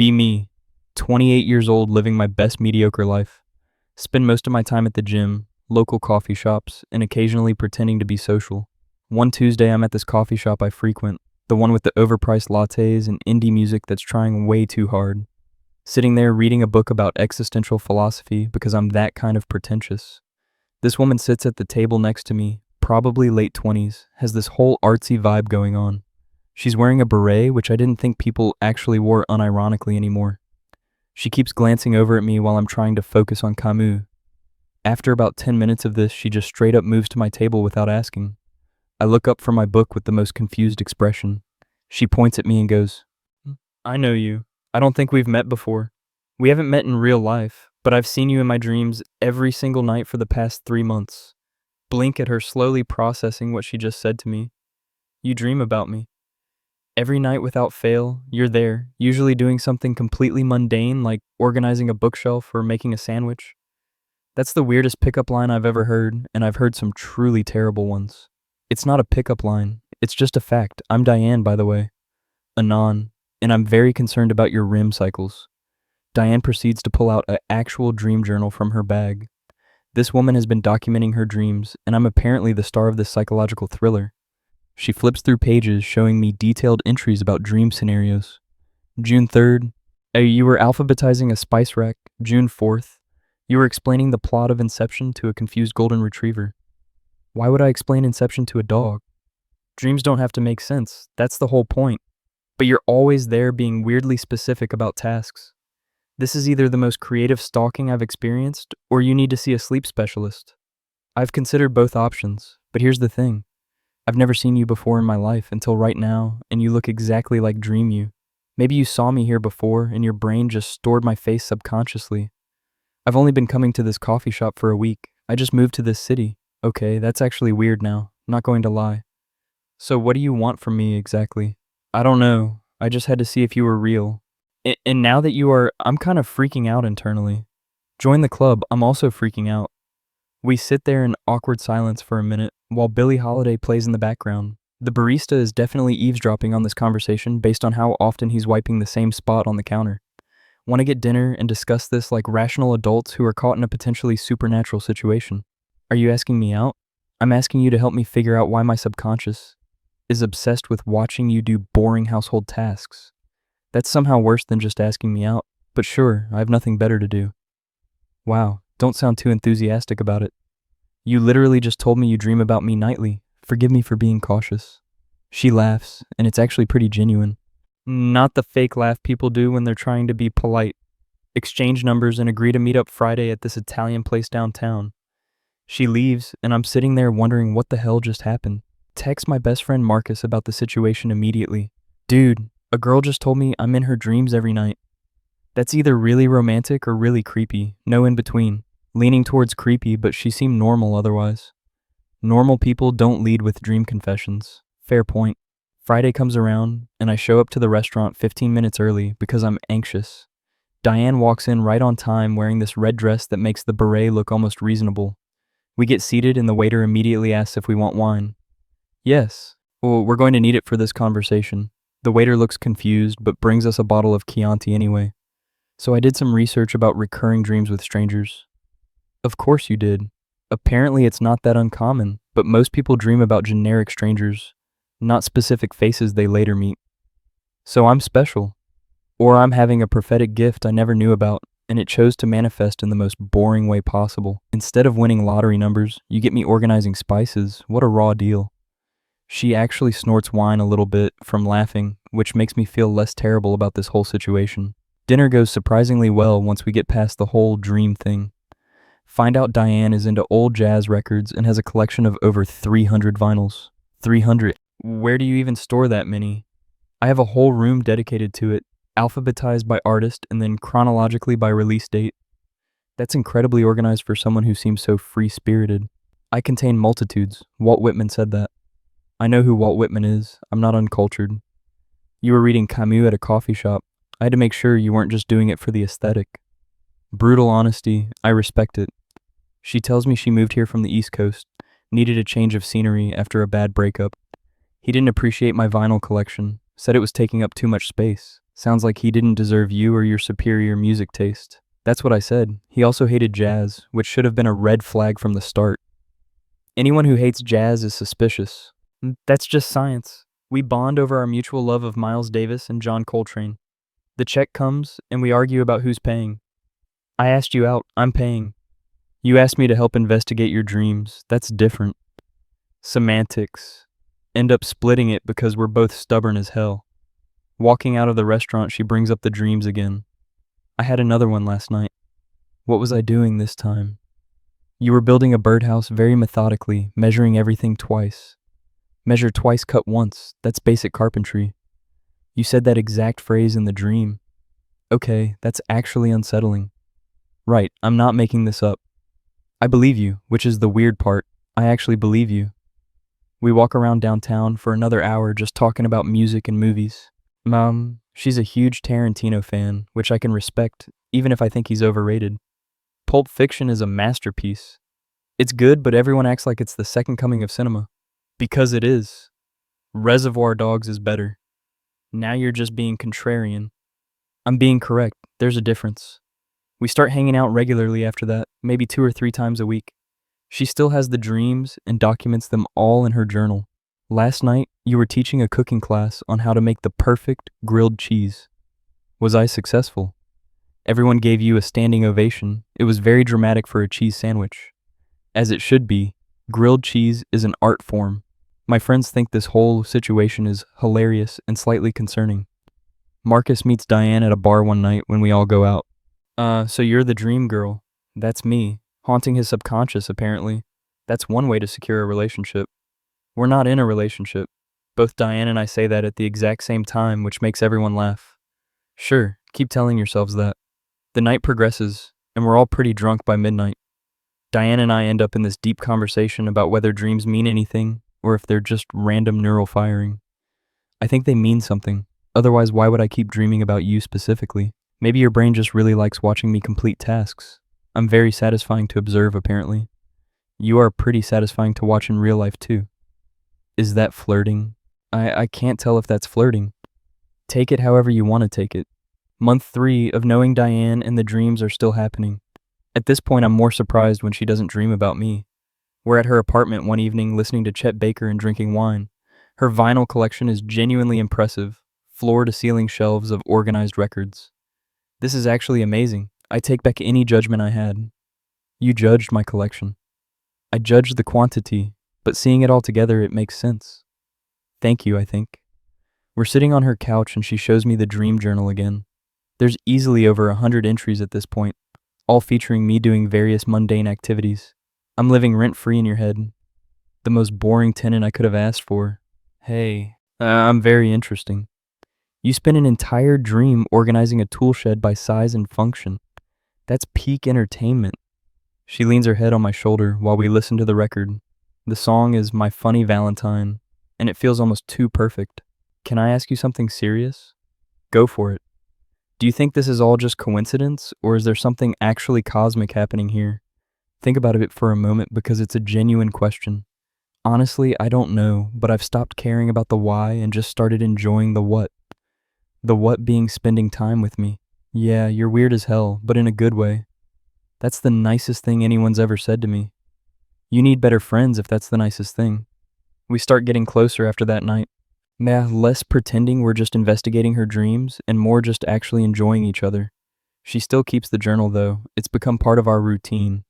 Be me, 28 years old, living my best mediocre life. Spend most of my time at the gym, local coffee shops, and occasionally pretending to be social. One Tuesday, I'm at this coffee shop I frequent, the one with the overpriced lattes and indie music that's trying way too hard. Sitting there reading a book about existential philosophy because I'm that kind of pretentious. This woman sits at the table next to me, probably late 20s, has this whole artsy vibe going on. She's wearing a beret, which I didn't think people actually wore unironically anymore. She keeps glancing over at me while I'm trying to focus on Camus. After about 10 minutes of this, she just straight up moves to my table without asking. I look up from my book with the most confused expression. She points at me and goes, "I know you. I don't think we've met before. We haven't met in real life, but I've seen you in my dreams every single night for the past 3 months." Blink at her, slowly processing what she just said to me. "You dream about me. Every night without fail, you're there, usually doing something completely mundane like organizing a bookshelf or making a sandwich." That's the weirdest pickup line I've ever heard, and I've heard some truly terrible ones. It's not a pickup line, it's just a fact. I'm Diane, by the way. Anon, and I'm very concerned about your REM cycles. Diane proceeds to pull out an actual dream journal from her bag. This woman has been documenting her dreams, and I'm apparently the star of this psychological thriller. She flips through pages showing me detailed entries about dream scenarios. June 3rd, you were alphabetizing a spice rack. June 4th, you were explaining the plot of Inception to a confused golden retriever. Why would I explain Inception to a dog? Dreams don't have to make sense, that's the whole point. But you're always there being weirdly specific about tasks. This is either the most creative stalking I've experienced, or you need to see a sleep specialist. I've considered both options, but here's the thing. I've never seen you before in my life until right now, and you look exactly like Dream You. Maybe you saw me here before, and your brain just stored my face subconsciously. I've only been coming to this coffee shop for a week. I just moved to this city. Okay, that's actually weird now, not going to lie. So what do you want from me exactly? I don't know. I just had to see if you were real. And now that you are, I'm kind of freaking out internally. Join the club, I'm also freaking out. We sit there in awkward silence for a minute while Billie Holiday plays in the background. The barista is definitely eavesdropping on this conversation based on how often he's wiping the same spot on the counter. Want to get dinner and discuss this like rational adults who are caught in a potentially supernatural situation. Are you asking me out? I'm asking you to help me figure out why my subconscious is obsessed with watching you do boring household tasks. That's somehow worse than just asking me out, but sure, I have nothing better to do. Wow, don't sound too enthusiastic about it. You literally just told me you dream about me nightly. Forgive me for being cautious. She laughs, and it's actually pretty genuine. Not the fake laugh people do when they're trying to be polite. Exchange numbers and agree to meet up Friday at this Italian place downtown. She leaves, and I'm sitting there wondering what the hell just happened. Text my best friend Marcus about the situation immediately. Dude, a girl just told me I'm in her dreams every night. That's either really romantic or really creepy, no in between. Leaning towards creepy, but she seemed normal otherwise. Normal people don't lead with dream confessions. Fair point. Friday comes around, and I show up to the restaurant 15 minutes early because I'm anxious. Diane walks in right on time wearing this red dress that makes the beret look almost reasonable. We get seated and the waiter immediately asks if we want wine. Yes. Well, we're going to need it for this conversation. The waiter looks confused, but brings us a bottle of Chianti anyway. So I did some research about recurring dreams with strangers. Of course you did. Apparently it's not that uncommon, but most people dream about generic strangers, not specific faces they later meet. So I'm special. Or I'm having a prophetic gift I never knew about, and it chose to manifest in the most boring way possible. Instead of winning lottery numbers, you get me organizing spices. What a raw deal. She actually snorts wine a little bit from laughing, which makes me feel less terrible about this whole situation. Dinner goes surprisingly well once we get past the whole dream thing. Find out Diane is into old jazz records and has a collection of over 300 vinyls. 300. Where do you even store that many? I have a whole room dedicated to it, alphabetized by artist and then chronologically by release date. That's incredibly organized for someone who seems so free-spirited. I contain multitudes. Walt Whitman said that. I know who Walt Whitman is. I'm not uncultured. You were reading Camus at a coffee shop. I had to make sure you weren't just doing it for the aesthetic. Brutal honesty. I respect it. She tells me she moved here from the East Coast, needed a change of scenery after a bad breakup. He didn't appreciate my vinyl collection, said it was taking up too much space. Sounds like he didn't deserve you or your superior music taste. That's what I said. He also hated jazz, which should have been a red flag from the start. Anyone who hates jazz is suspicious. That's just science. We bond over our mutual love of Miles Davis and John Coltrane. The check comes, and we argue about who's paying. I asked you out, I'm paying. You asked me to help investigate your dreams. That's different. Semantics. End up splitting it because we're both stubborn as hell. Walking out of the restaurant, she brings up the dreams again. I had another one last night. What was I doing this time? You were building a birdhouse very methodically, measuring everything twice. Measure twice, cut once. That's basic carpentry. You said that exact phrase in the dream. Okay, that's actually unsettling. Right, I'm not making this up. I believe you, which is the weird part. I actually believe you. We walk around downtown for another hour just talking about music and movies. Mom, she's a huge Tarantino fan, which I can respect, even if I think he's overrated. Pulp Fiction is a masterpiece. It's good, but everyone acts like it's the second coming of cinema. Because it is. Reservoir Dogs is better. Now you're just being contrarian. I'm being correct. There's a difference. We start hanging out regularly after that, maybe 2 or 3 times a week. She still has the dreams and documents them all in her journal. Last night, you were teaching a cooking class on how to make the perfect grilled cheese. Was I successful? Everyone gave you a standing ovation. It was very dramatic for a cheese sandwich. As it should be, grilled cheese is an art form. My friends think this whole situation is hilarious and slightly concerning. Marcus meets Diane at a bar one night when we all go out. So you're the dream girl. That's me. Haunting his subconscious, apparently. That's one way to secure a relationship. We're not in a relationship. Both Diane and I say that at the exact same time, which makes everyone laugh. Sure, keep telling yourselves that. The night progresses, and we're all pretty drunk by midnight. Diane and I end up in this deep conversation about whether dreams mean anything, or if they're just random neural firing. I think they mean something. Otherwise, why would I keep dreaming about you specifically? Maybe your brain just really likes watching me complete tasks. I'm very satisfying to observe, apparently. You are pretty satisfying to watch in real life, too. Is that flirting? I can't tell if that's flirting. Take it however you want to take it. Month 3 of knowing Diane and the dreams are still happening. At this point, I'm more surprised when she doesn't dream about me. We're at her apartment one evening listening to Chet Baker and drinking wine. Her vinyl collection is genuinely impressive, floor-to-ceiling shelves of organized records. This is actually amazing. I take back any judgment I had. You judged my collection. I judged the quantity, but seeing it all together, it makes sense. Thank you, I think. We're sitting on her couch and she shows me the dream journal again. There's easily over 100 entries at this point, all featuring me doing various mundane activities. I'm living rent-free in your head. The most boring tenant I could have asked for. Hey, I'm very interesting. You spent an entire dream organizing a tool shed by size and function. That's peak entertainment. She leans her head on my shoulder while we listen to the record. The song is My Funny Valentine, and it feels almost too perfect. Can I ask you something serious? Go for it. Do you think this is all just coincidence, or is there something actually cosmic happening here? Think about it for a moment because it's a genuine question. Honestly, I don't know, but I've stopped caring about the why and just started enjoying the what. The what being spending time with me. Yeah, you're weird as hell, but in a good way. That's the nicest thing anyone's ever said to me. You need better friends if that's the nicest thing. We start getting closer after that night. Less pretending we're just investigating her dreams and more just actually enjoying each other. She still keeps the journal though. It's become part of our routine.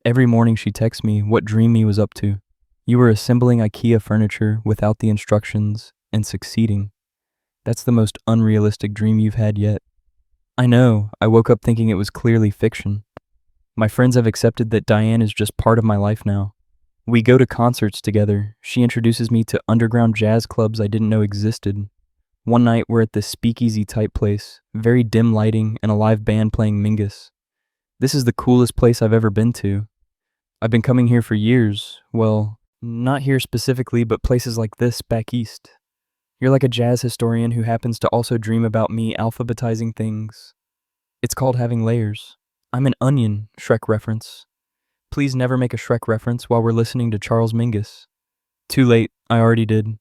Every morning she texts me what dream me was up to. You were assembling IKEA furniture without the instructions and succeeding. That's the most unrealistic dream you've had yet. I know, I woke up thinking it was clearly fiction. My friends have accepted that Diane is just part of my life now. We go to concerts together. She introduces me to underground jazz clubs I didn't know existed. One night we're at this speakeasy type place, very dim lighting and a live band playing Mingus. This is the coolest place I've ever been to. I've been coming here for years. Well, not here specifically, but places like this back east. You're like a jazz historian who happens to also dream about me alphabetizing things. It's called having layers. I'm an onion, Shrek reference. Please never make a Shrek reference while we're listening to Charles Mingus. Too late, I already did.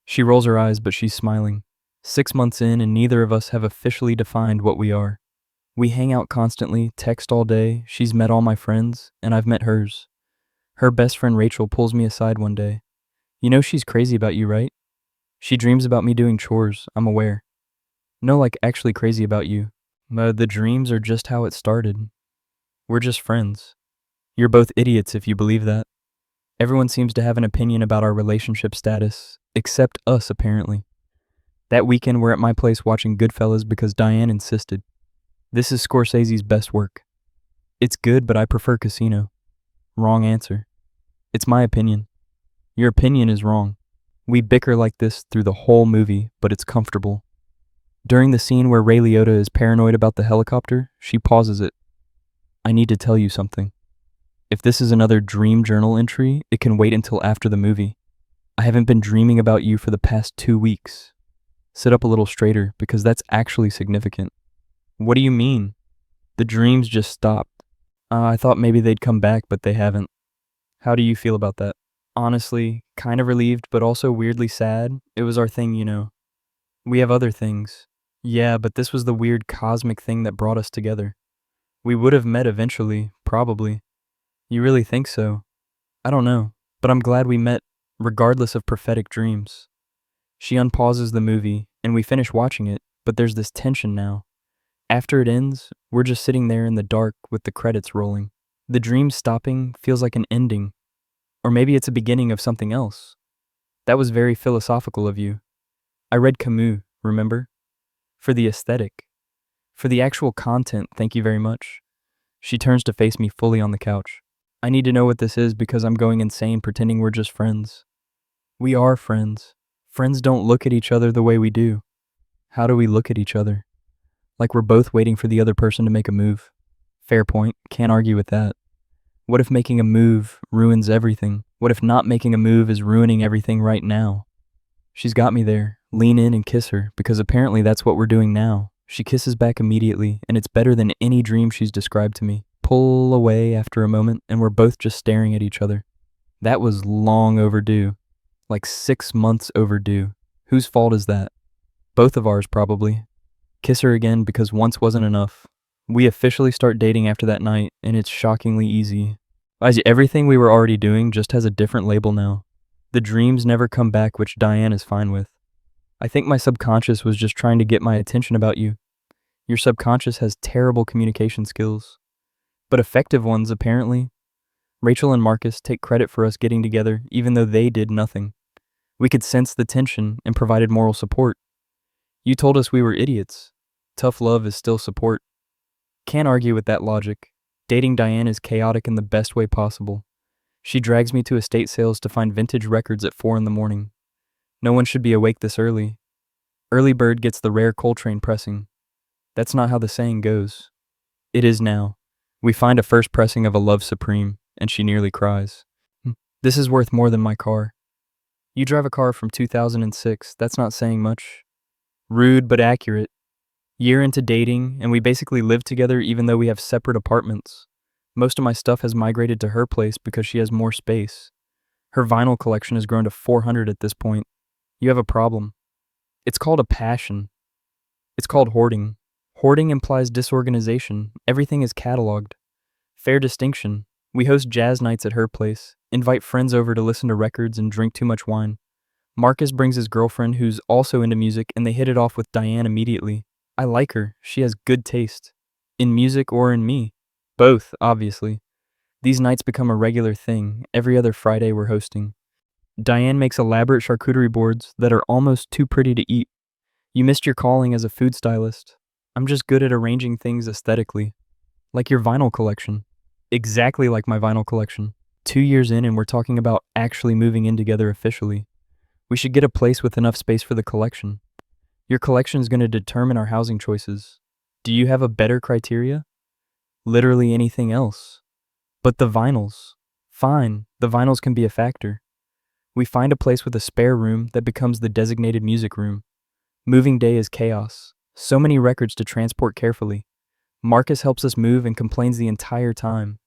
She rolls her eyes, but she's smiling. 6 months in, and neither of us have officially defined what we are. We hang out constantly, text all day, she's met all my friends, and I've met hers. Her best friend Rachel pulls me aside one day. You know she's crazy about you, right? She dreams about me doing chores, I'm aware. No, like actually crazy about you. The dreams are just how it started. We're just friends. You're both idiots if you believe that. Everyone seems to have an opinion about our relationship status, except us apparently. That weekend we're at my place watching Goodfellas because Diane insisted. This is Scorsese's best work. It's good, but I prefer Casino. Wrong answer. It's my opinion. Your opinion is wrong. We bicker like this through the whole movie, but it's comfortable. During the scene where Ray Liotta is paranoid about the helicopter, she pauses it. I need to tell you something. If this is another dream journal entry, it can wait until after the movie. I haven't been dreaming about you for the past 2 weeks. Sit up a little straighter, because that's actually significant. What do you mean? The dreams just stopped. I thought maybe they'd come back, but they haven't. How do you feel about that? Honestly, kind of relieved, but also weirdly sad. It was our thing, you know. We have other things. Yeah, but this was the weird cosmic thing that brought us together. We would have met eventually, probably. You really think so? I don't know, but I'm glad we met, regardless of prophetic dreams. She unpauses the movie, and we finish watching it, but there's this tension now. After it ends, we're just sitting there in the dark with the credits rolling. The dream stopping feels like an ending, or maybe it's a beginning of something else. That was very philosophical of you. I read Camus, remember? For the aesthetic. For the actual content, thank you very much. She turns to face me fully on the couch. I need to know what this is because I'm going insane pretending we're just friends. We are friends. Friends don't look at each other the way we do. How do we look at each other? Like we're both waiting for the other person to make a move. Fair point, can't argue with that. What if making a move ruins everything? What if not making a move is ruining everything right now? She's got me there. Lean in and kiss her, because apparently that's what we're doing now. She kisses back immediately, and it's better than any dream she's described to me. Pull away after a moment, and we're both just staring at each other. That was long overdue. Like 6 months overdue. Whose fault is that? Both of ours, probably. Kiss her again because once wasn't enough. We officially start dating after that night, and it's shockingly easy. Everything we were already doing just has a different label now. The dreams never come back, which Diane is fine with. I think my subconscious was just trying to get my attention about you. Your subconscious has terrible communication skills, but effective ones apparently. Rachel and Marcus take credit for us getting together even though they did nothing. We could sense the tension and provided moral support. You told us we were idiots. Tough love is still support. Can't argue with that logic. Dating Diane is chaotic in the best way possible. She drags me to estate sales to find vintage records at 4 in the morning. No one should be awake this early. Early bird gets the rare Coltrane pressing. That's not how the saying goes. It is now. We find a first pressing of A Love Supreme, and she nearly cries. This is worth more than my car. You drive a car from 2006, that's not saying much. Rude but accurate. Year into dating, and we basically live together even though we have separate apartments. Most of my stuff has migrated to her place because she has more space. Her vinyl collection has grown to 400 at this point. You have a problem. It's called a passion. It's called hoarding. Hoarding implies disorganization. Everything is cataloged. Fair distinction. We host jazz nights at her place, invite friends over to listen to records and drink too much wine. Marcus brings his girlfriend who's also into music, and they hit it off with Diane immediately. I like her. She has good taste. In music or in me. Both, obviously. These nights become a regular thing. Every other Friday we're hosting. Diane makes elaborate charcuterie boards that are almost too pretty to eat. You missed your calling as a food stylist. I'm just good at arranging things aesthetically. Like your vinyl collection. Exactly like my vinyl collection. 2 years in and we're talking about actually moving in together officially. We should get a place with enough space for the collection. Your collection is going to determine our housing choices. Do you have a better criteria? Literally anything else. But the vinyls. Fine, the vinyls can be a factor. We find a place with a spare room that becomes the designated music room. Moving day is chaos. So many records to transport carefully. Marcus helps us move and complains the entire time.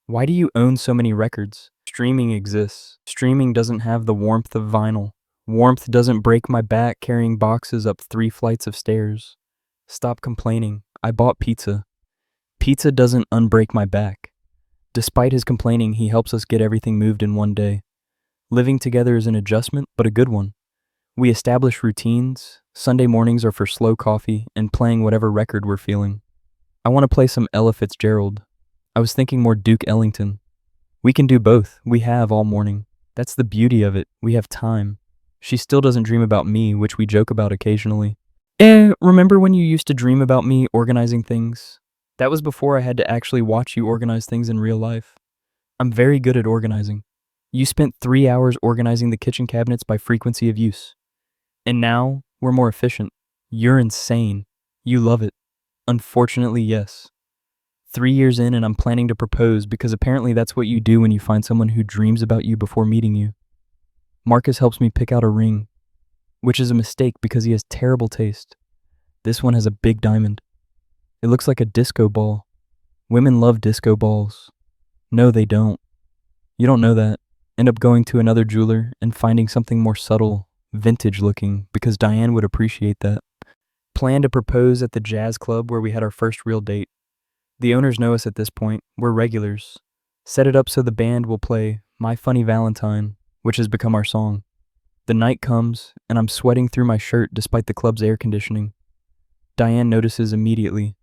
Why do you own so many records? Streaming exists. Streaming doesn't have the warmth of vinyl. Warmth doesn't break my back carrying boxes up 3 flights of stairs. Stop complaining. I bought pizza. Pizza doesn't unbreak my back. Despite his complaining, he helps us get everything moved in one day. Living together is an adjustment, but a good one. We establish routines. Sunday mornings are for slow coffee and playing whatever record we're feeling. I want to play some Ella Fitzgerald. I was thinking more Duke Ellington. We can do both. We have all morning. That's the beauty of it. We have time. She still doesn't dream about me, which we joke about occasionally. Remember when you used to dream about me organizing things? That was before I had to actually watch you organize things in real life. I'm very good at organizing. You spent 3 hours organizing the kitchen cabinets by frequency of use. And now, we're more efficient. You're insane. You love it. Unfortunately, yes. 3 years in and I'm planning to propose because apparently that's what you do when you find someone who dreams about you before meeting you. Marcus helps me pick out a ring, which is a mistake because he has terrible taste. This one has a big diamond. It looks like a disco ball. Women love disco balls. No, they don't. You don't know that. End up going to another jeweler and finding something more subtle, vintage looking, because Diane would appreciate that. Plan to propose at the jazz club where we had our first real date. The owners know us at this point. We're regulars. Set it up so the band will play My Funny Valentine, which has become our song. The night comes, and I'm sweating through my shirt despite the club's air conditioning. Diane notices immediately.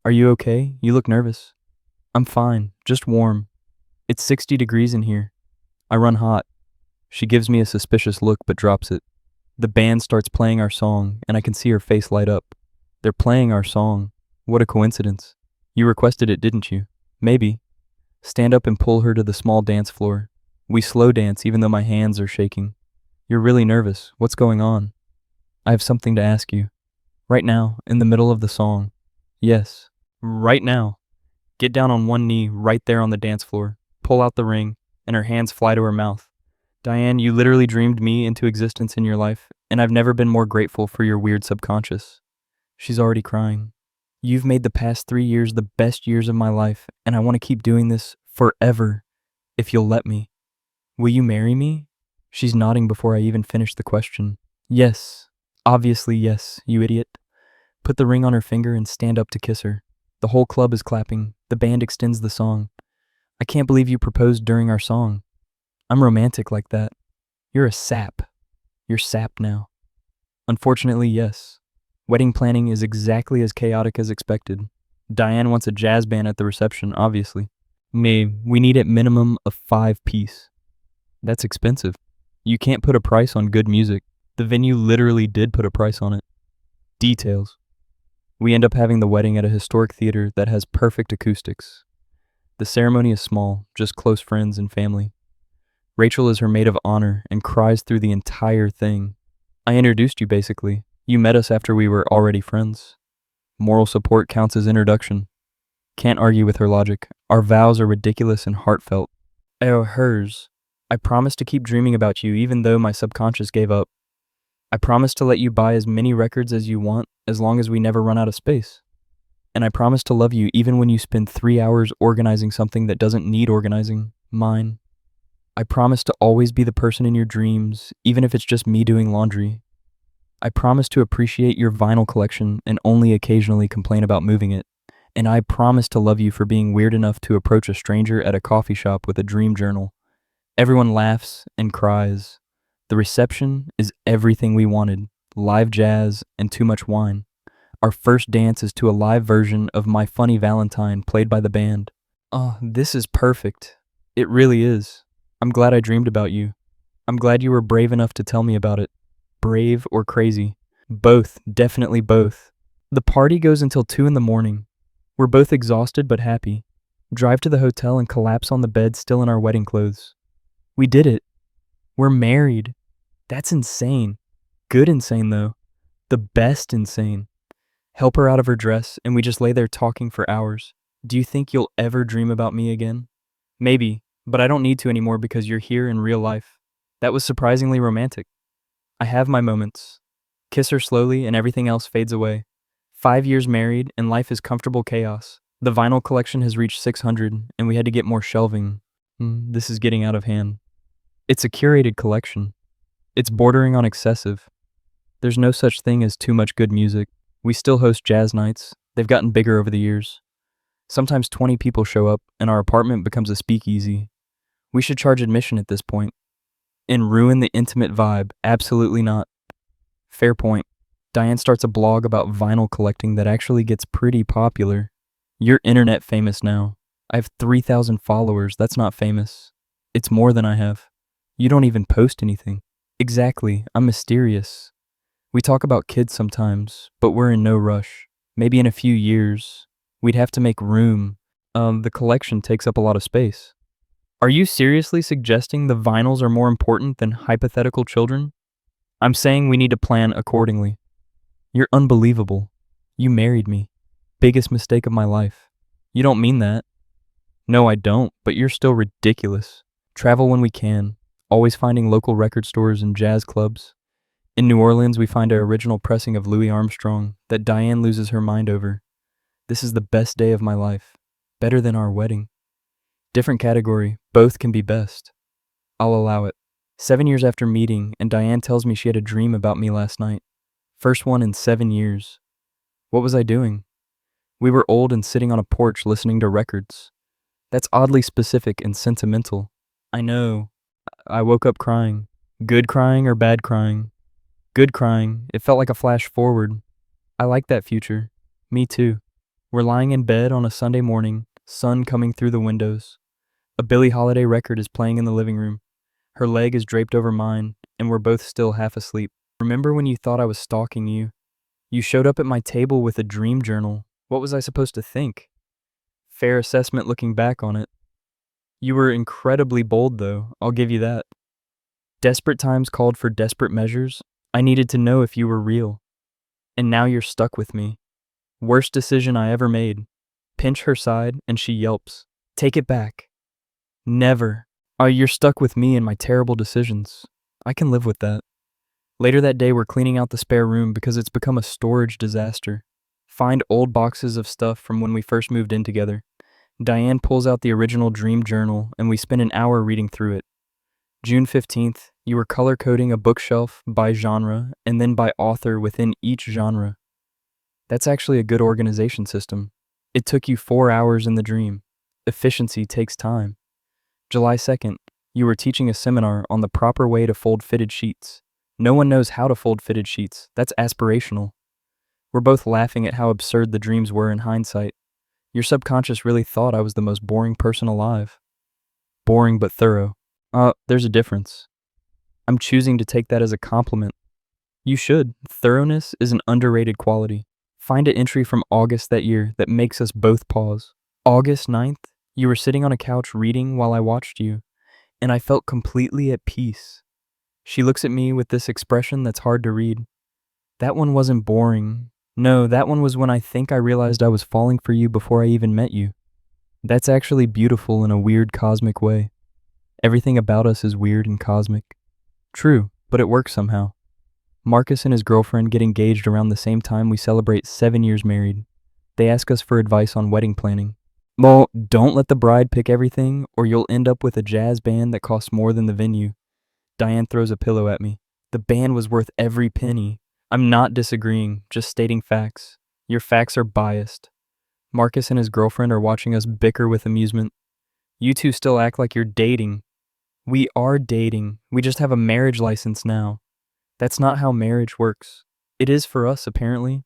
Are you okay? You look nervous. I'm fine, just warm. It's 60 degrees in here. I run hot. She gives me a suspicious look but drops it. The band starts playing our song, and I can see her face light up. They're playing our song. What a coincidence. You requested it, didn't you? Maybe. Stand up and pull her to the small dance floor. We slow dance even though my hands are shaking. You're really nervous. What's going on? I have something to ask you. Right now, in the middle of the song. Yes, right now. Get down on one knee right there on the dance floor. Pull out the ring, and her hands fly to her mouth. Diane, you literally dreamed me into existence in your life, and I've never been more grateful for your weird subconscious. She's already crying. You've made the past 3 years the best years of my life, and I want to keep doing this forever, if you'll let me. Will you marry me? She's nodding before I even finish the question. Yes. Obviously yes, you idiot. Put the ring on her finger and stand up to kiss her. The whole club is clapping. The band extends the song. I can't believe you proposed during our song. I'm romantic like that. You're a sap. You're sap now. Unfortunately, yes. Wedding planning is exactly as chaotic as expected. Diane wants a jazz band at the reception, obviously. We need at minimum a 5-piece. That's expensive. You can't put a price on good music. The venue literally did put a price on it. Details. We end up having the wedding at a historic theater that has perfect acoustics. The ceremony is small, just close friends and family. Rachel is her maid of honor and cries through the entire thing. I introduced you basically. You met us after we were already friends. Moral support counts as introduction. Can't argue with her logic. Our vows are ridiculous and heartfelt. Hers. I promised to keep dreaming about you even though my subconscious gave up. I promised to let you buy as many records as you want as long as we never run out of space. And I promise to love you even when you spend 3 hours organizing something that doesn't need organizing, mine. I promise to always be the person in your dreams, even if it's just me doing laundry. I promise to appreciate your vinyl collection and only occasionally complain about moving it. And I promise to love you for being weird enough to approach a stranger at a coffee shop with a dream journal. Everyone laughs and cries. The reception is everything we wanted, live jazz and too much wine. Our first dance is to a live version of My Funny Valentine played by the band. Oh, this is perfect. It really is. I'm glad I dreamed about you. I'm glad you were brave enough to tell me about it. Brave or crazy? Both, definitely both. The party goes until 2 in the morning. We're both exhausted but happy. Drive to the hotel and collapse on the bed still in our wedding clothes. We did it. We're married. That's insane. Good insane though. The best insane. Help her out of her dress and we just lay there talking for hours. Do you think you'll ever dream about me again? Maybe, but I don't need to anymore because you're here in real life. That was surprisingly romantic. I have my moments. Kiss her slowly and everything else fades away. 5 years married and life is comfortable chaos. The vinyl collection has reached 600 and we had to get more shelving. This is getting out of hand. It's a curated collection. It's bordering on excessive. There's no such thing as too much good music. We still host jazz nights. They've gotten bigger over the years. Sometimes 20 people show up, and our apartment becomes a speakeasy. We should charge admission at this point. And ruin the intimate vibe? Absolutely not. Fair point. Diane starts a blog about vinyl collecting that actually gets pretty popular. You're internet famous now. I have 3,000 followers. That's not famous. It's more than I have. You don't even post anything. Exactly. I'm mysterious. We talk about kids sometimes, but we're in no rush. Maybe in a few years. We'd have to make room. The collection takes up a lot of space. Are you seriously suggesting the vinyls are more important than hypothetical children? I'm saying we need to plan accordingly. You're unbelievable. You married me. Biggest mistake of my life. You don't mean that. No, I don't, but you're still ridiculous. Travel when we can, always finding local record stores and jazz clubs. In New Orleans, we find our original pressing of Louis Armstrong that Diane loses her mind over. This is the best day of my life. Better than our wedding. Different category, both can be best. I'll allow it. 7 years after meeting, and Diane tells me she had a dream about me last night. First one in 7 years. What was I doing? We were old and sitting on a porch listening to records. That's oddly specific and sentimental. I know. I woke up crying. Good crying or bad crying? Good crying. It felt like a flash forward. I like that future. Me too. We're lying in bed on a Sunday morning, sun coming through the windows. A Billie Holiday record is playing in the living room. Her leg is draped over mine, and we're both still half asleep. Remember when you thought I was stalking you? You showed up at my table with a dream journal. What was I supposed to think? Fair assessment looking back on it. You were incredibly bold, though, I'll give you that. Desperate times called for desperate measures. I needed to know if you were real. And now you're stuck with me. Worst decision I ever made. Pinch her side, and she yelps. Take it back. Never. Oh, you're stuck with me and my terrible decisions. I can live with that. Later that day, we're cleaning out the spare room because it's become a storage disaster. Find old boxes of stuff from when we first moved in together. Diane pulls out the original dream journal, and we spend an hour reading through it. June 15th, you were color-coding a bookshelf by genre and then by author within each genre. That's actually a good organization system. It took you 4 hours in the dream. Efficiency takes time. July 2nd, you were teaching a seminar on the proper way to fold fitted sheets. No one knows how to fold fitted sheets. That's aspirational. We're both laughing at how absurd the dreams were in hindsight. Your subconscious really thought I was the most boring person alive. Boring but thorough. There's a difference. I'm choosing to take that as a compliment. You should. Thoroughness is an underrated quality. Find an entry from August that year that makes us both pause. August 9th, you were sitting on a couch reading while I watched you, and I felt completely at peace. She looks at me with this expression that's hard to read. That one wasn't boring. No, that one was when I think I realized I was falling for you before I even met you. That's actually beautiful in a weird cosmic way. Everything about us is weird and cosmic. True, but it works somehow. Marcus and his girlfriend get engaged around the same time we celebrate 7 years married. They ask us for advice on wedding planning. Well, don't let the bride pick everything, or you'll end up with a jazz band that costs more than the venue. Diane throws a pillow at me. The band was worth every penny. I'm not disagreeing, just stating facts. Your facts are biased. Marcus and his girlfriend are watching us bicker with amusement. You two still act like you're dating. We are dating. We just have a marriage license now. That's not how marriage works. It is for us, apparently.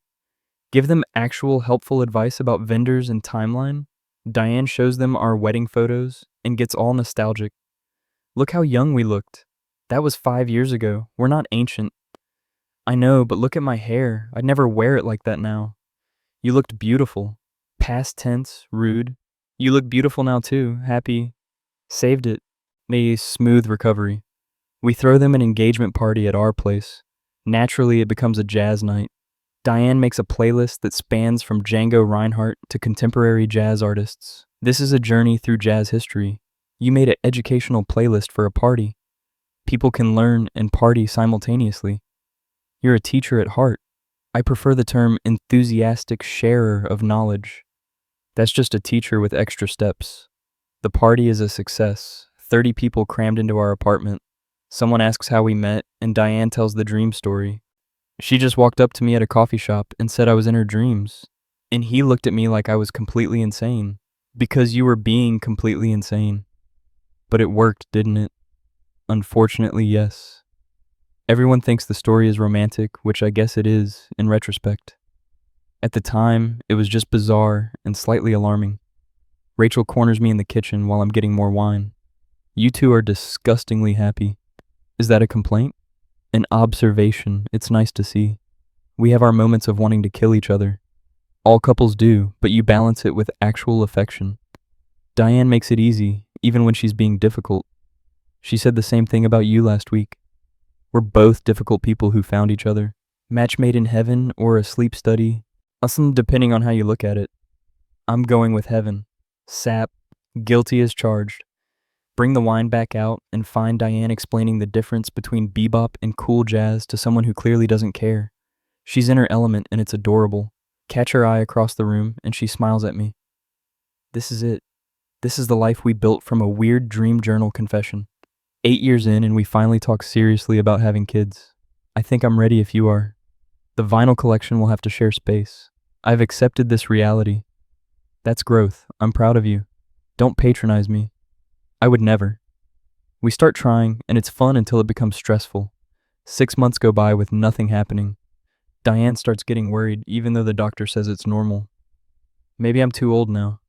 Give them actual helpful advice about vendors and timeline. Diane shows them our wedding photos and gets all nostalgic. Look how young we looked. That was 5 years ago. We're not ancient. I know, but look at my hair. I'd never wear it like that now. You looked beautiful. Past tense, rude. You look beautiful now too. Happy. Saved it. A smooth recovery. We throw them an engagement party at our place. Naturally, it becomes a jazz night. Diane makes a playlist that spans from Django Reinhardt to contemporary jazz artists. This is a journey through jazz history. You made an educational playlist for a party. People can learn and party simultaneously. You're a teacher at heart. I prefer the term enthusiastic sharer of knowledge. That's just a teacher with extra steps. The party is a success. 30 people crammed into our apartment. Someone asks how we met, and Diane tells the dream story. She just walked up to me at a coffee shop and said I was in her dreams. And he looked at me like I was completely insane. Because you were being completely insane. But it worked, didn't it? Unfortunately, yes. Everyone thinks the story is romantic, which I guess it is, in retrospect. At the time, it was just bizarre and slightly alarming. Rachel corners me in the kitchen while I'm getting more wine. You two are disgustingly happy. Is that a complaint? An observation. It's nice to see. We have our moments of wanting to kill each other. All couples do, but you balance it with actual affection. Diane makes it easy, even when she's being difficult. She said the same thing about you last week. We're both difficult people who found each other. Match made in heaven or a sleep study. Depending on how you look at it. I'm going with heaven. Sap. Guilty as charged. Bring the wine back out and find Diane explaining the difference between bebop and cool jazz to someone who clearly doesn't care. She's in her element and it's adorable. Catch her eye across the room and she smiles at me. This is it. This is the life we built from a weird dream journal confession. 8 years in and we finally talk seriously about having kids. I think I'm ready if you are. The vinyl collection will have to share space. I've accepted this reality. That's growth. I'm proud of you. Don't patronize me. I would never. We start trying, and it's fun until it becomes stressful. 6 months go by with nothing happening. Diane starts getting worried, even though the doctor says it's normal. Maybe I'm too old now.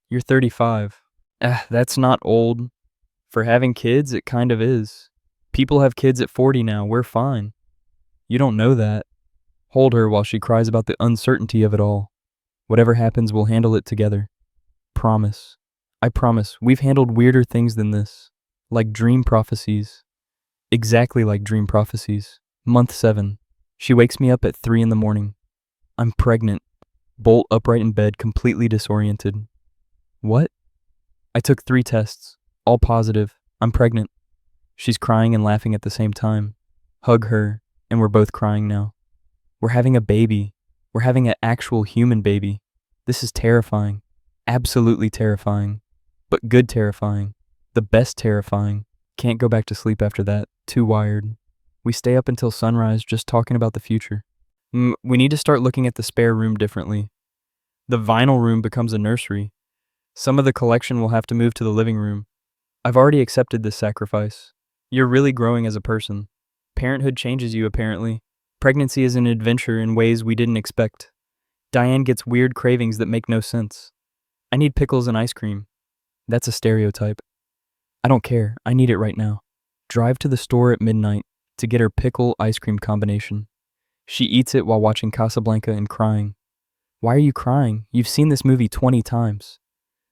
You're 35. That's not old. For having kids, it kind of is. People have kids at 40 now. We're fine. You don't know that. Hold her while she cries about the uncertainty of it all. Whatever happens, we'll handle it together. Promise. I promise, we've handled weirder things than this. Like dream prophecies. Exactly like dream prophecies. Month 7. She wakes me up at 3 in the morning. I'm pregnant. Bolt upright in bed, completely disoriented. What? I took 3 tests. All positive. I'm pregnant. She's crying and laughing at the same time. Hug her, and we're both crying now. We're having a baby. We're having an actual human baby. This is terrifying. Absolutely terrifying. But good terrifying. The best terrifying. Can't go back to sleep after that. Too wired. We stay up until sunrise just talking about the future. We need to start looking at the spare room differently. The vinyl room becomes a nursery. Some of the collection will have to move to the living room. I've already accepted this sacrifice. You're really growing as a person. Parenthood changes you, apparently. Pregnancy is an adventure in ways we didn't expect. Diane gets weird cravings that make no sense. I need pickles and ice cream. That's a stereotype. I don't care. I need it right now. Drive to the store at midnight to get her pickle ice cream combination. She eats it while watching Casablanca and crying. Why are you crying? You've seen this movie 20 times.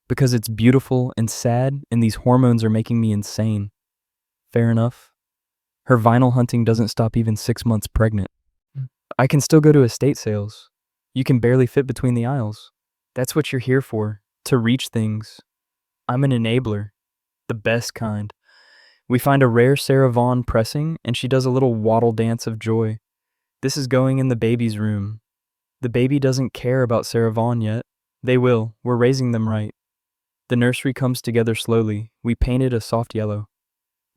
Because it's beautiful and sad, and these hormones are making me insane. Fair enough. Her vinyl hunting doesn't stop even 6 months pregnant. I can still go to estate sales. You can barely fit between the aisles. That's what you're here for, to reach things. I'm an enabler. The best kind. We find a rare Sarah Vaughan pressing, and she does a little waddle dance of joy. This is going in the baby's room. The baby doesn't care about Sarah Vaughan yet. They will. We're raising them right. The nursery comes together slowly. We paint it a soft yellow.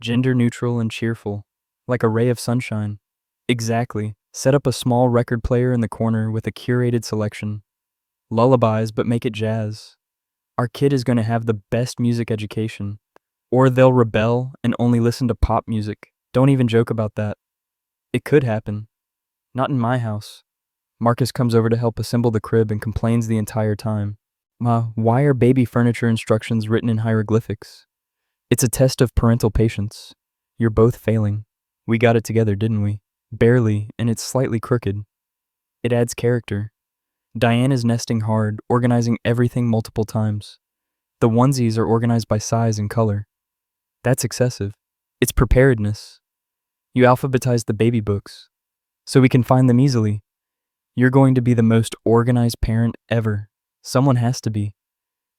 Gender neutral and cheerful. Like a ray of sunshine. Exactly. Set up a small record player in the corner with a curated selection. Lullabies, but make it jazz. Our kid is going to have the best music education. Or they'll rebel and only listen to pop music. Don't even joke about that. It could happen. Not in my house. Marcus comes over to help assemble the crib and complains the entire time. Ma, why are baby furniture instructions written in hieroglyphics? It's a test of parental patience. You're both failing. We got it together, didn't we? Barely, and it's slightly crooked. It adds character. Diane is nesting hard, organizing everything multiple times. The onesies are organized by size and color. That's excessive. It's preparedness. You alphabetize the baby books, so we can find them easily. You're going to be the most organized parent ever. Someone has to be.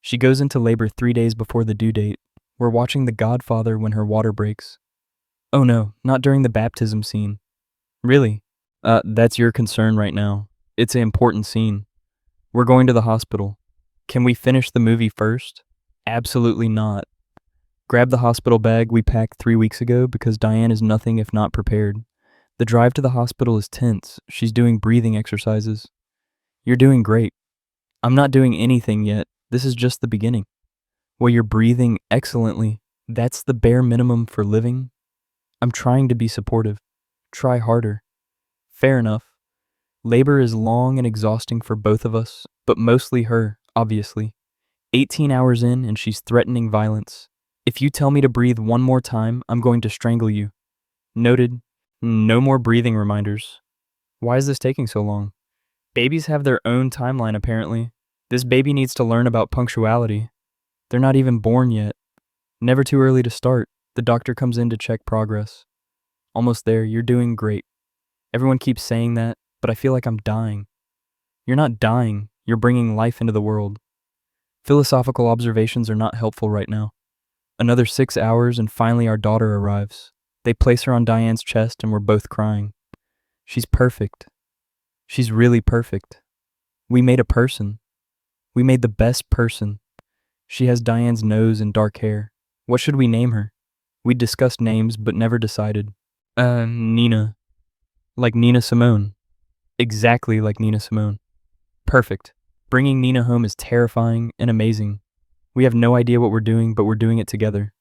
She goes into labor 3 days before the due date. We're watching The Godfather when her water breaks. Oh no, not during the baptism scene. Really? That's your concern right now. It's an important scene. We're going to the hospital. Can we finish the movie first? Absolutely not. Grab the hospital bag we packed 3 weeks ago because Diane is nothing if not prepared. The drive to the hospital is tense. She's doing breathing exercises. You're doing great. I'm not doing anything yet. This is just the beginning. Well, you're breathing excellently. That's the bare minimum for living. I'm trying to be supportive. Try harder. Fair enough. Labor is long and exhausting for both of us, but mostly her, obviously. 18 hours in and she's threatening violence. If you tell me to breathe one more time, I'm going to strangle you. Noted. No more breathing reminders. Why is this taking so long? Babies have their own timeline, apparently. This baby needs to learn about punctuality. They're not even born yet. Never too early to start. The doctor comes in to check progress. Almost there, you're doing great. Everyone keeps saying that, but I feel like I'm dying. You're not dying, you're bringing life into the world. Philosophical observations are not helpful right now. Another 6 hours and finally our daughter arrives. They place her on Diane's chest and we're both crying. She's perfect. She's really perfect. We made a person. We made the best person. She has Diane's nose and dark hair. What should we name her? We discussed names but never decided. Nina. Like Nina Simone. Exactly like Nina Simone. Perfect. Bringing Nina home is terrifying and amazing. We have no idea what we're doing, but we're doing it together.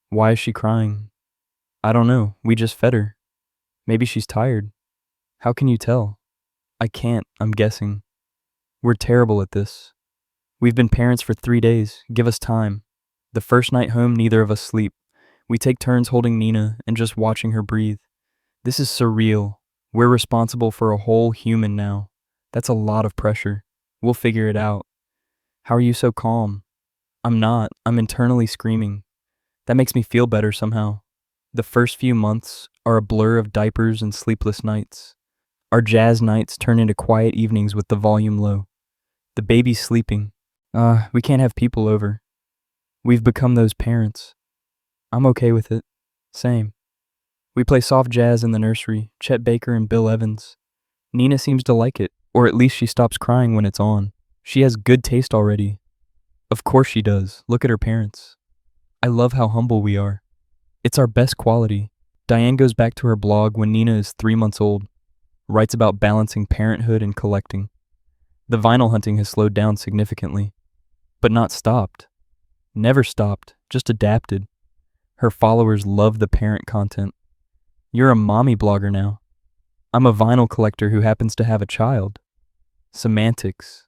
Why is she crying? I don't know. We just fed her. Maybe she's tired. How can you tell? I can't. I'm guessing. We're terrible at this. We've been parents for 3 days. Give us time. The first night home, neither of us sleep. We take turns holding Nina and just watching her breathe. This is surreal. We're responsible for a whole human now. That's a lot of pressure. We'll figure it out. How are you so calm? I'm not. I'm internally screaming. That makes me feel better somehow. The first few months are a blur of diapers and sleepless nights. Our jazz nights turn into quiet evenings with the volume low. The baby's sleeping. We can't have people over. We've become those parents. I'm okay with it. Same. We play soft jazz in the nursery, Chet Baker and Bill Evans. Nina seems to like it, or at least she stops crying when it's on. She has good taste already. Of course she does. Look at her parents. I love how humble we are. It's our best quality. Diane goes back to her blog when Nina is 3 months old, writes about balancing parenthood and collecting. The vinyl hunting has slowed down significantly, but not stopped. Never stopped, just adapted. Her followers love the parent content. You're a mommy blogger now. I'm a vinyl collector who happens to have a child. Semantics.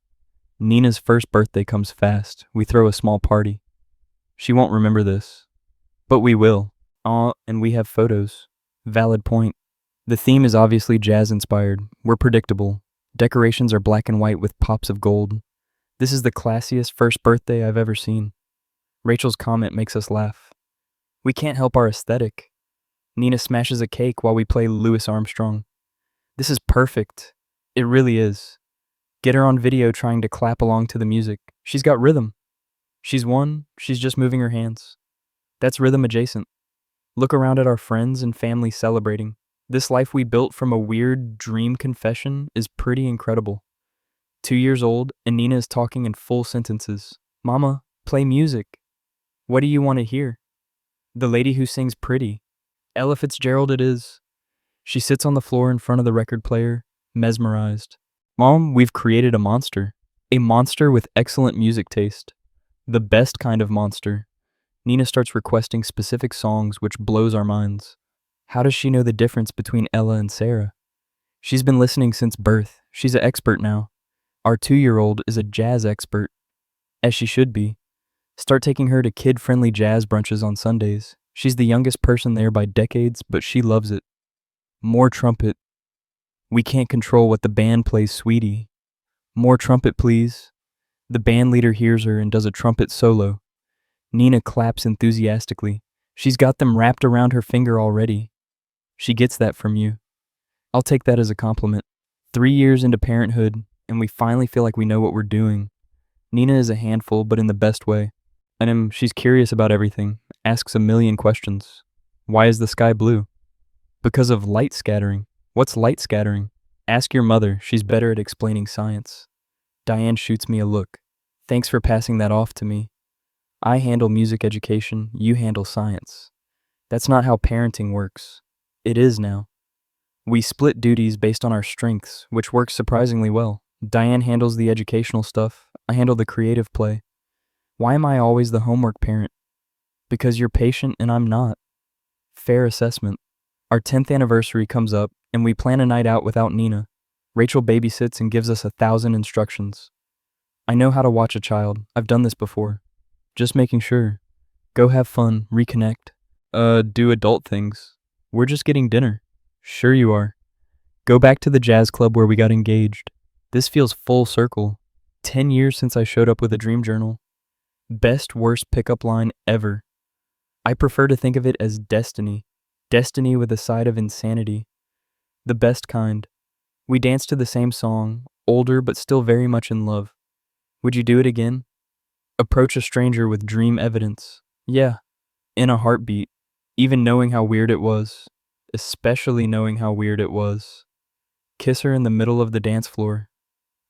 Nina's first birthday comes fast. We throw a small party. She won't remember this, but we will. And we have photos. Valid point. The theme is obviously jazz-inspired. We're predictable. Decorations are black and white with pops of gold. This is the classiest first birthday I've ever seen. Rachel's comment makes us laugh. We can't help our aesthetic. Nina smashes a cake while we play Louis Armstrong. This is perfect. It really is. Get her on video trying to clap along to the music. She's got rhythm. She's just moving her hands. That's rhythm adjacent. Look around at our friends and family celebrating. This life we built from a weird dream confession is pretty incredible. 2 years old and Nina is talking in full sentences. Mama, play music. What do you want to hear? The lady who sings Pretty. Ella Fitzgerald it is. She sits on the floor in front of the record player, mesmerized. Mom, we've created a monster. A monster with excellent music taste. The best kind of monster. Nina starts requesting specific songs which blows our minds. How does she know the difference between Ella and Sarah? She's been listening since birth. She's an expert now. Our 2-year-old is a jazz expert. As she should be. Start taking her to kid-friendly jazz brunches on Sundays. She's the youngest person there by decades, but she loves it. More trumpet. We can't control what the band plays, sweetie. More trumpet, please. The band leader hears her and does a trumpet solo. Nina claps enthusiastically. She's got them wrapped around her finger already. She gets that from you. I'll take that as a compliment. 3 years into parenthood, and we finally feel like we know what we're doing. Nina is a handful, but in the best way. And she's curious about everything, asks a million questions. Why is the sky blue? Because of light scattering. What's light scattering? Ask your mother, she's better at explaining science. Diane shoots me a look. Thanks for passing that off to me. I handle music education, you handle science. That's not how parenting works. It is now. We split duties based on our strengths, which works surprisingly well. Diane handles the educational stuff, I handle the creative play. Why am I always the homework parent? Because you're patient and I'm not. Fair assessment. Our 10th anniversary comes up, and we plan a night out without Nina. Rachel babysits and gives us 1,000 instructions. I know how to watch a child. I've done this before. Just making sure. Go have fun, reconnect. Do adult things. We're just getting dinner. Sure you are. Go back to the jazz club where we got engaged. This feels full circle. 10 years since I showed up with a dream journal. Best worst pickup line ever. I prefer to think of it as destiny. Destiny with a side of insanity. The best kind. We danced to the same song, older but still very much in love. Would you do it again? Approach a stranger with dream evidence. Yeah, in a heartbeat. Even knowing how weird it was. Especially knowing how weird it was. Kiss her in the middle of the dance floor.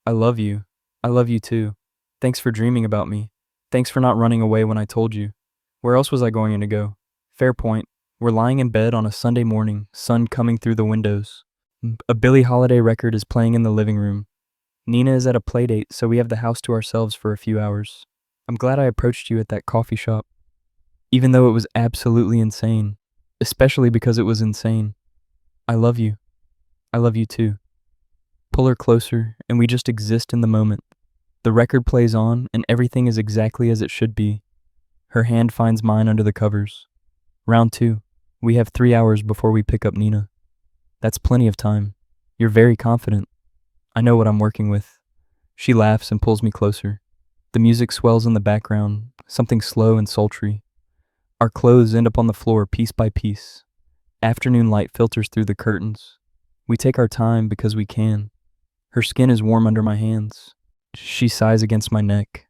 I love you. I love you too. Thanks for dreaming about me. Thanks for not running away when I told you. Where else was I going to go? Fair point. We're lying in bed on a Sunday morning, sun coming through the windows. A Billie Holiday record is playing in the living room. Nina is at a playdate, so we have the house to ourselves for a few hours. I'm glad I approached you at that coffee shop. Even though it was absolutely insane. Especially because it was insane. I love you. I love you too. Pull her closer, and we just exist in the moment. The record plays on, and everything is exactly as it should be. Her hand finds mine under the covers. Round 2. We have 3 hours before we pick up Nina. That's plenty of time. You're very confident. I know what I'm working with. She laughs and pulls me closer. The music swells in the background, something slow and sultry. Our clothes end up on the floor piece by piece. Afternoon light filters through the curtains. We take our time because we can. Her skin is warm under my hands. She sighs against my neck.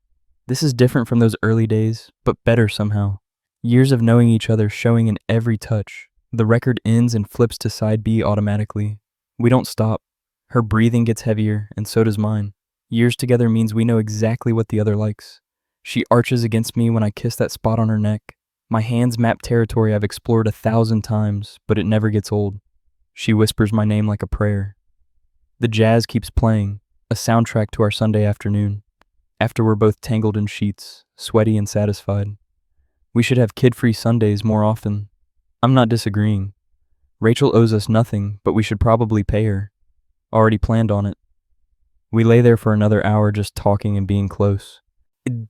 This is different from those early days, but better somehow. Years of knowing each other showing in every touch. The record ends and flips to side B automatically. We don't stop. Her breathing gets heavier, and so does mine. Years together means we know exactly what the other likes. She arches against me when I kiss that spot on her neck. My hands map territory I've explored 1,000 times, but it never gets old. She whispers my name like a prayer. The jazz keeps playing, a soundtrack to our Sunday afternoon. After we're both tangled in sheets, sweaty and satisfied. We should have kid-free Sundays more often. I'm not disagreeing. Rachel owes us nothing, but we should probably pay her. Already planned on it. We lay there for another hour just talking and being close.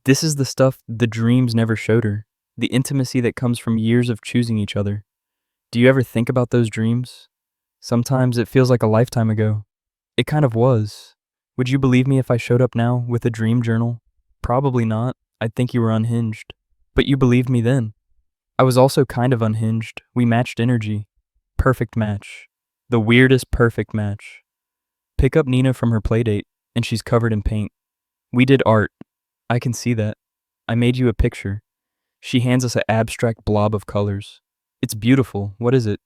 This is the stuff the dreams never showed her. The intimacy that comes from years of choosing each other. Do you ever think about those dreams? Sometimes it feels like a lifetime ago. It kind of was. Would you believe me if I showed up now with a dream journal? Probably not. I'd think you were unhinged. But you believed me then. I was also kind of unhinged. We matched energy. Perfect match. The weirdest perfect match. Pick up Nina from her playdate, and she's covered in paint. We did art. I can see that. I made you a picture. She hands us an abstract blob of colors. It's beautiful. What is it?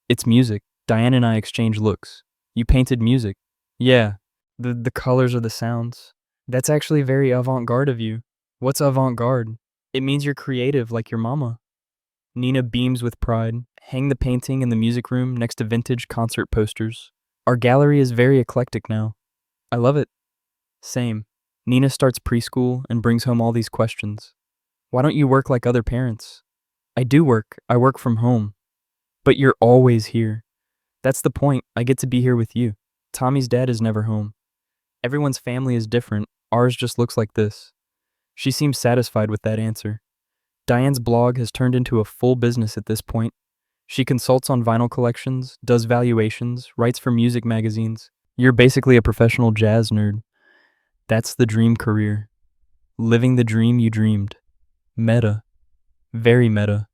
It's music. Diane and I exchange looks. You painted music. Yeah. The colors are the sounds. That's actually very avant-garde of you. What's avant-garde? It means you're creative like your mama. Nina beams with pride. Hang the painting in the music room next to vintage concert posters. Our gallery is very eclectic now. I love it. Same. Nina starts preschool and brings home all these questions. Why don't you work like other parents? I do work. I work from home. But you're always here. That's the point. I get to be here with you. Tommy's dad is never home. Everyone's family is different. Ours just looks like this. She seems satisfied with that answer. Diane's blog has turned into a full business at this point. She consults on vinyl collections, does valuations, writes for music magazines. You're basically a professional jazz nerd. That's the dream career. Living the dream you dreamed. Meta. Very meta.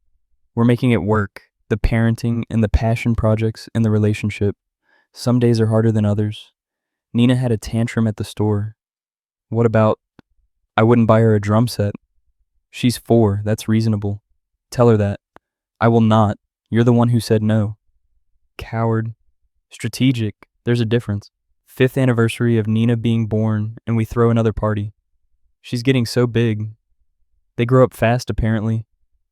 We're making it work. The parenting and the passion projects and the relationship. Some days are harder than others. Nina had a tantrum at the store. What about, I wouldn't buy her a drum set. She's 4, that's reasonable. Tell her that. I will not. You're the one who said no. Coward. Strategic. There's a difference. 5th anniversary of Nina being born, and we throw another party. She's getting so big. They grow up fast, apparently.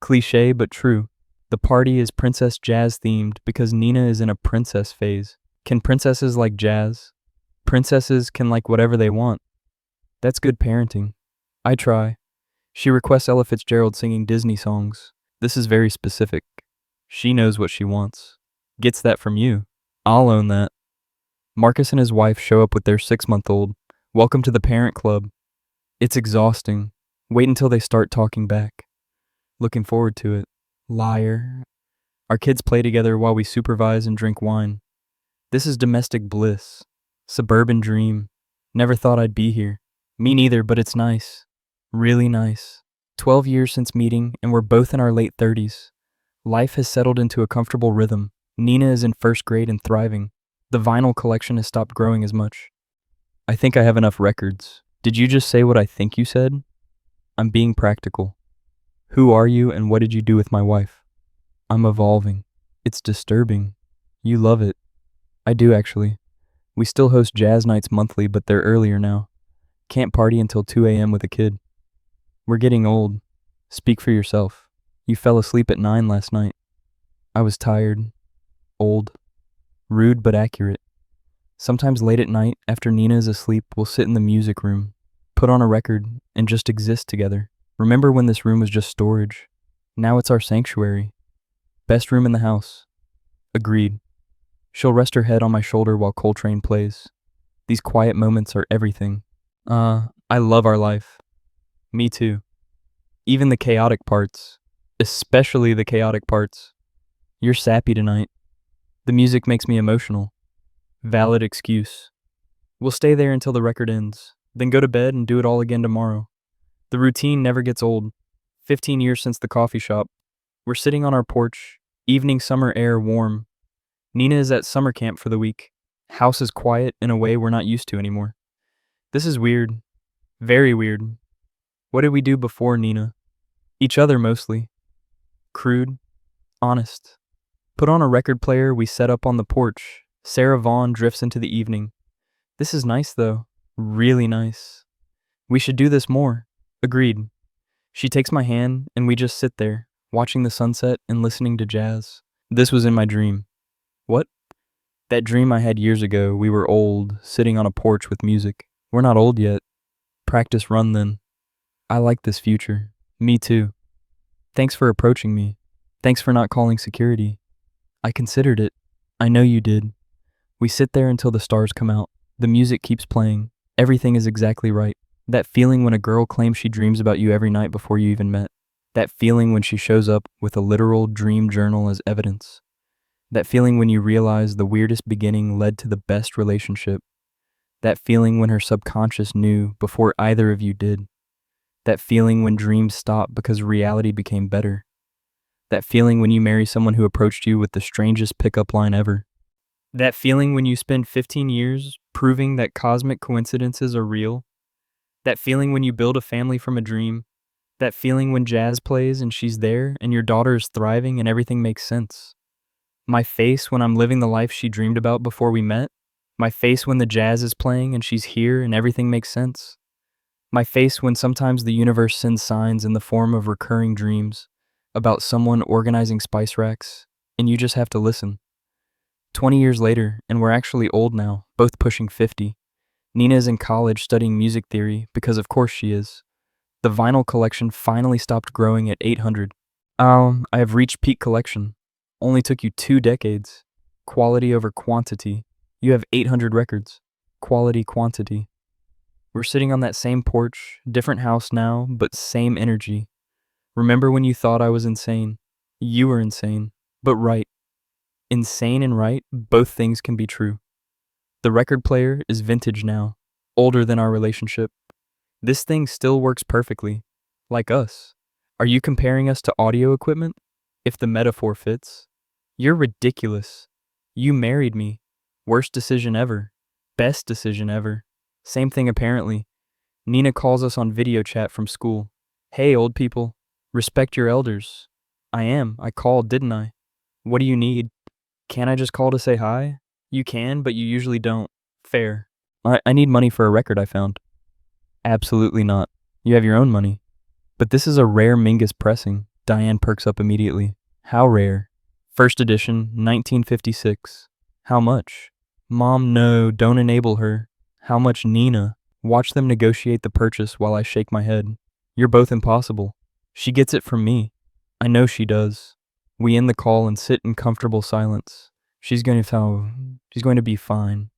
Cliché, but true. The party is princess jazz themed because Nina is in a princess phase. Can princesses like jazz? Princesses can like whatever they want. That's good parenting. I try. She requests Ella Fitzgerald singing Disney songs. This is very specific. She knows what she wants. Gets that from you. I'll own that. Marcus and his wife show up with their 6-month-old. Welcome to the parent club. It's exhausting. Wait until they start talking back. Looking forward to it. Liar. Our kids play together while we supervise and drink wine. This is domestic bliss. Suburban dream. Never thought I'd be here. Me neither, but it's nice. Really nice. 12 years since meeting, and we're both in our late 30s. Life has settled into a comfortable rhythm. Nina is in first grade and thriving. The vinyl collection has stopped growing as much. I think I have enough records. Did you just say what I think you said? I'm being practical. Who are you and what did you do with my wife? I'm evolving. It's disturbing. You love it. I do, actually. We still host jazz nights monthly, but they're earlier now. Can't party until 2 a.m. with a kid. We're getting old. Speak for yourself. You fell asleep at 9 last night. I was tired. Old. Rude but accurate. Sometimes late at night, after Nina is asleep, we'll sit in the music room, put on a record, and just exist together. Remember when this room was just storage? Now it's our sanctuary. Best room in the house. Agreed. She'll rest her head on my shoulder while Coltrane plays. These quiet moments are everything. I love our life. Me too. Even the chaotic parts. Especially the chaotic parts. You're sappy tonight. The music makes me emotional. Valid excuse. We'll stay there until the record ends, then go to bed and do it all again tomorrow. The routine never gets old. 15 years since the coffee shop. We're sitting on our porch, evening summer air warm. Nina is at summer camp for the week. House is quiet in a way we're not used to anymore. This is weird. Very weird. What did we do before Nina? Each other mostly. Crude. Honest. Put on a record player we set up on the porch. Sarah Vaughan drifts into the evening. This is nice though. Really nice. We should do this more. Agreed. She takes my hand and we just sit there, watching the sunset and listening to jazz. This was in my dream. What? That dream I had years ago. We were old, sitting on a porch with music. We're not old yet. Practice run then. I like this future. Me too. Thanks for approaching me. Thanks for not calling security. I considered it. I know you did. We sit there until the stars come out. The music keeps playing. Everything is exactly right. That feeling when a girl claims she dreams about you every night before you even met. That feeling when she shows up with a literal dream journal as evidence. That feeling when you realize the weirdest beginning led to the best relationship. That feeling when her subconscious knew before either of you did. That feeling when dreams stopped because reality became better. That feeling when you marry someone who approached you with the strangest pickup line ever. That feeling when you spend 15 years proving that cosmic coincidences are real. That feeling when you build a family from a dream. That feeling when jazz plays and she's there and your daughter is thriving and everything makes sense. My face when I'm living the life she dreamed about before we met. My face when the jazz is playing and she's here and everything makes sense. My face when sometimes the universe sends signs in the form of recurring dreams about someone organizing spice racks, and you just have to listen. 20 years later, and we're actually old now, both pushing 50. Nina is in college studying music theory, because of course she is. The vinyl collection finally stopped growing at 800. I have reached peak collection. Only took you 2 decades. Quality over quantity. You have 800 records. Quality, quantity. We're sitting on that same porch, different house now, but same energy. Remember when you thought I was insane? You were insane, but right. Insane and right, both things can be true. The record player is vintage now, older than our relationship. This thing still works perfectly, like us. Are you comparing us to audio equipment? If the metaphor fits. You're ridiculous. You married me. Worst decision ever. Best decision ever. Same thing apparently. Nina calls us on video chat from school. Hey, old people. Respect your elders. I called, didn't I? What do you need? Can't I just call to say hi? You can, but you usually don't. Fair. I need money for a record I found. Absolutely not. You have your own money. But this is a rare Mingus pressing. Diane perks up immediately. How rare? First edition, 1956. How much? Mom, no, don't enable her. How much, Nina? Watch them negotiate the purchase while I shake my head. You're both impossible. She gets it from me. I know she does. We end the call and sit in comfortable silence. She's going to be fine.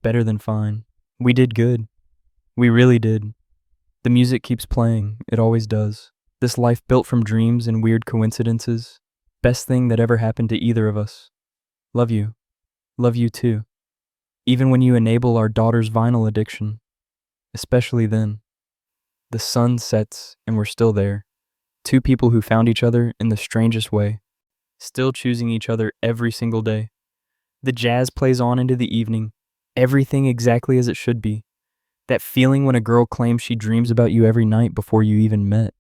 Better than fine. We did good. We really did. The music keeps playing. It always does. This life built from dreams and weird coincidences. Best thing that ever happened to either of us. Love you. Love you too. Even when you enable our daughter's vinyl addiction. Especially then. The sun sets and we're still there. Two people who found each other in the strangest way. Still choosing each other every single day. The jazz plays on into the evening. Everything exactly as it should be. That feeling when a girl claims she dreams about you every night before you even met.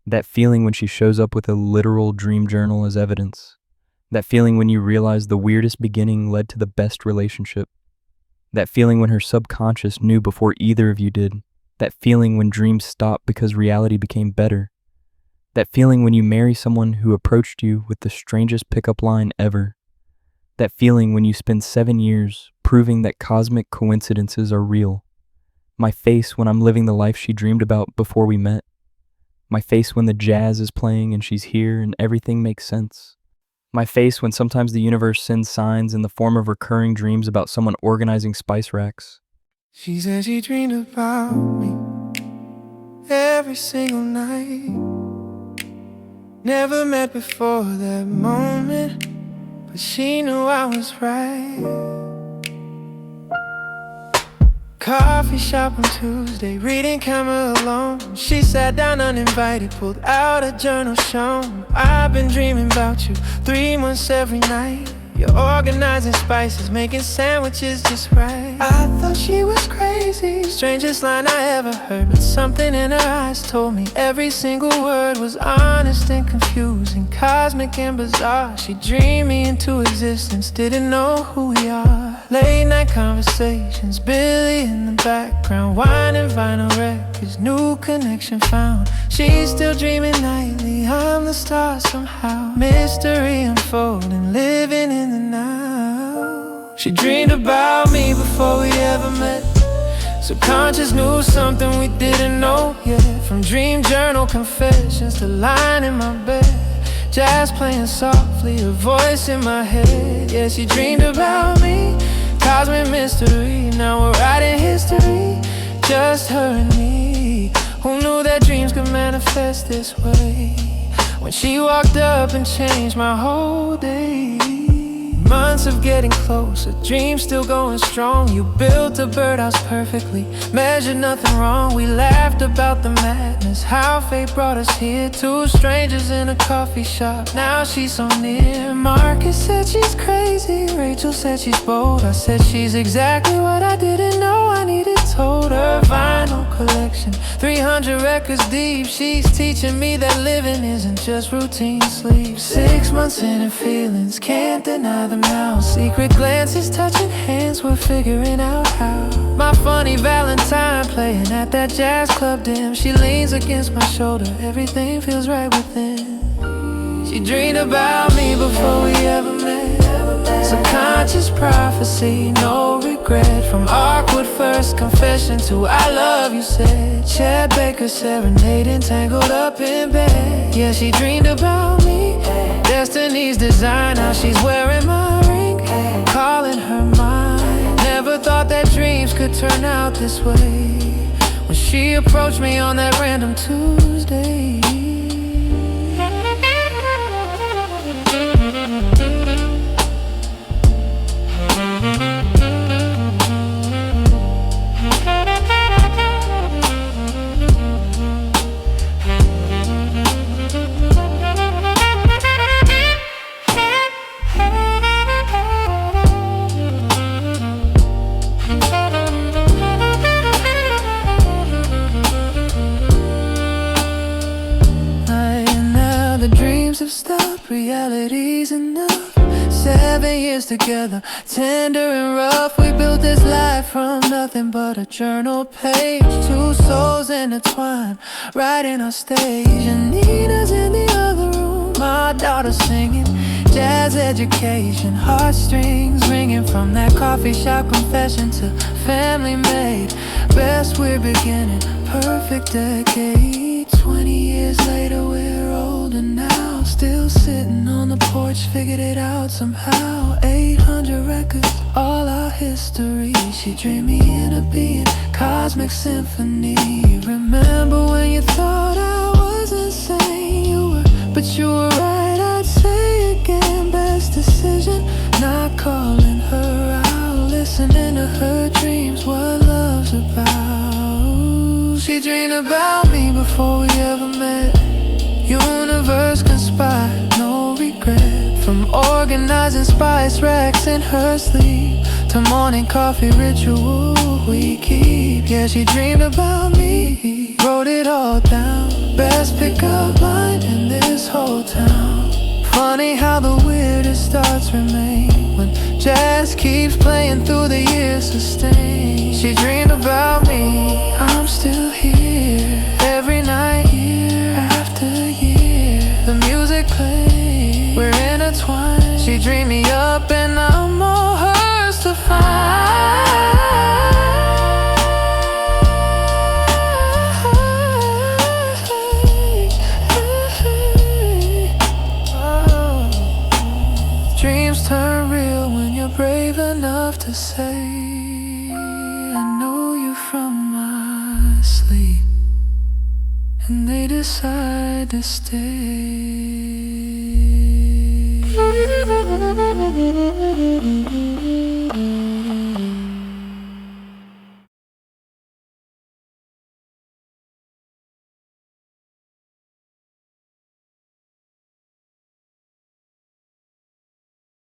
That feeling when she shows up with a literal dream journal as evidence. That feeling when you realize the weirdest beginning led to the best relationship. That feeling when her subconscious knew before either of you did. That feeling when dreams stopped because reality became better. That feeling when you marry someone who approached you with the strangest pickup line ever. That feeling when you spend 7 years proving that cosmic coincidences are real. My face when I'm living the life she dreamed about before we met. My face when the jazz is playing and she's here and everything makes sense. My face when sometimes the universe sends signs in the form of recurring dreams about someone organizing spice racks. She said she dreamed about me every single night. Never met before that moment, but she knew I was right. Coffee shop on Tuesday, reading Camera alone. She sat down uninvited, pulled out a journal shown. I've been dreaming about you 3 months every night. You're organizing spices, making sandwiches just right. I thought she was crazy, strangest line I ever heard, but something in her eyes told me every single word was honest and confusing, cosmic and bizarre. She dreamed me into existence, didn't know who we are. Late night conversations, Billy in the background, wine and vinyl records, new connection found. She's still dreaming nightly, I'm the star somehow. Mystery unfolding, living in the now. She dreamed about me before we ever met. Subconscious knew something we didn't know yet. From dream journal confessions to lying in my bed. Jazz playing softly, a voice in my head. Yeah, she dreamed about me, cosmic mystery. Now we're writing history, just her and me. Who knew that dreams could manifest this way? When she walked up and changed my whole day. Months of getting closer, dreams still going strong. You built a birdhouse perfectly, measured nothing wrong. We laughed about the madness, how fate brought us here. Two strangers in a coffee shop, now she's so near. Marcus said she's crazy, Rachel said she's bold. I said she's exactly what I didn't know I needed told. Her vinyl collection, 300 records deep. She's teaching me that living isn't just routine sleep. 6 months in and feelings, can't deny them now. Secret glances, touching hands, we're figuring out how. My funny Valentine playing at that jazz club dim. She leans against my shoulder, everything feels right within. She dreamed about me before we ever met. Subconscious prophecy, no regret. From awkward first confession to I love you said. Chad Baker serenading, tangled up in bed. Yeah, she dreamed about me, destiny's design. Now she's wearing my ring, calling her mine. Never thought that dreams could turn out this way. When she approached me on that random Tuesday. Have stopped, reality's enough. 7 years together, tender and rough. We built this life from nothing but a journal page. Two souls intertwined, writing our stage. And Nina's in the other room, my daughter singing jazz education, heartstrings ringing from that coffee shop confession to family made. Best we're beginning, perfect decade. 20 years later we're older now, still sitting on the porch, figured it out somehow. 800 records, all our history. She dreamed me into being cosmic symphony. Remember when you thought I was insane? You were, but you were right, I'd say again. Best decision, not calling her out, listening to her dreams, what love's about. She dreamed about me before we ever met. Universe conspired, no regret. From organizing spice racks in her sleep to morning coffee ritual we keep. Yeah, she dreamed about me, wrote it all down. Best pickup line in this whole town. Funny how the weirdest thoughts remain when jazz keeps playing through the years sustained. She dreamed about me, I'm still here. Every night, year after year, the music plays, we're intertwined. She dreamed me up and I'm all hers to find. Dreams turn real when you're brave enough to say, I know you from my sleep. And they decide to stay.